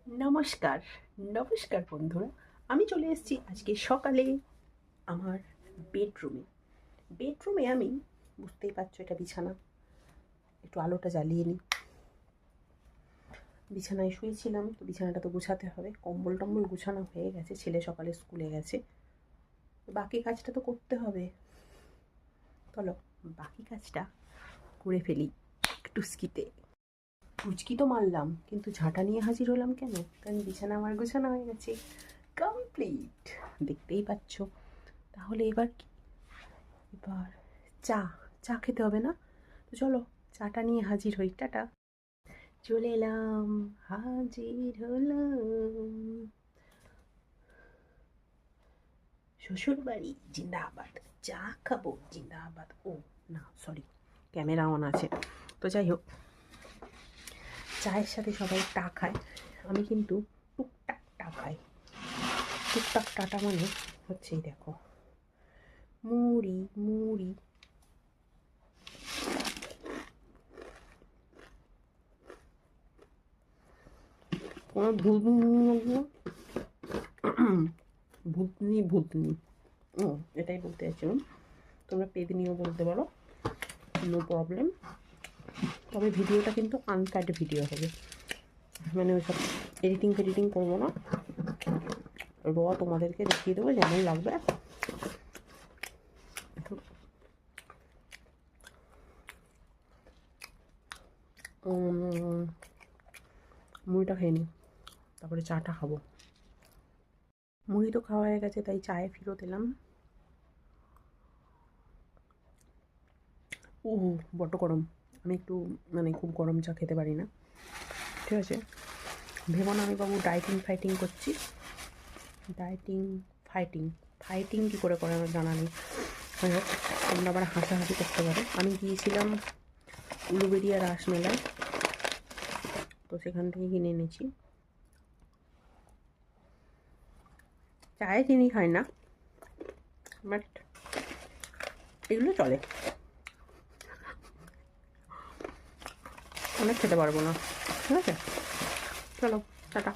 নমস্কার নমস্কার বন্ধুরা, আমি চলে এসেছি আজকে সকালে আমার বেডরুমে আমি বুঝতেই পারছো এটা বিছানা, একটু আলোটা জ্বালিয়ে নিই। বিছানায় শুয়েছিলাম, তো বিছানাটা তো গুছাতে হবে। কম্বল টম্বল গুছানো হয়ে গেছে, ছেলে সকালে স্কুলে গেছে, বাকি কাজটা তো করতে হবে। চলো বাকি কাজটা করে ফেলি। টুস্কিতে টুচকি তো মারলাম, কিন্তু ঝাঁটা নিয়ে হাজির হলাম কেন? কারণ বিছানা আমার গোছানো হয়ে গেছে, কমপ্লিট, দেখতেই পাচ্ছ। তাহলে এবার কি? এবার চা চা খেতে হবে না? তো চলো চাটা নিয়ে হাজির হই। টাটা। চলে এলাম, হাজির হলাম। শ্বশুর বাড়ি জিন্দাবাদ, চা খাবো জিন্দাবাদ। ও না, সরি, ক্যামেরা অন আছে। তো যাই হোক, চায়ের সাথে সবাই টা খায়, আমি কিন্তু টুকটাক টা খাই। টুকটাক টাটা মানে হচ্ছে এই দেখো, মুড়ি মুড়ি। কোনো ভূতনি ভূতনি, ও এটাই বলতে চাইছিলাম। তোমরা পেদিনিও বলতে পারো, নো প্রবলেম। তবে ভিডিওটা কিন্তু আনকাট ভিডিও হবে, মানে ওইসব এডিটিং ফেডিটিং করবো না, র তোমাদেরকে দেখিয়ে দেবো যেমন লাগবে। মুড়িটা খেয়ে নিই, তারপরে চাটা খাবো। মুড়ি তো খাওয়া হয়ে গেছে, তাই চায়ে ফেরত এলাম। ও বড্ড গরম, আমি একটু মানে খুব গরম চা খেতে পারি না, ঠিক আছে? ভেবো না আমি বাবু ডায়েটিং ফাইটিং করছি। ডায়েটিং ফাইটিং ফাইটিং কী করে আমার জানা নেই। যাই হোক, তোমরা আবার হাসাহাসি করতে পারো। আমি গিয়েছিলাম উলুবেড়িয়া রাসমেলায়, তো সেখান থেকে কিনে এনেছি। চায়ে চিনি খাই না, বাট এগুলো চলে, অনেক খেতে পারবো না, ঠিক আছে? চলো টাটা।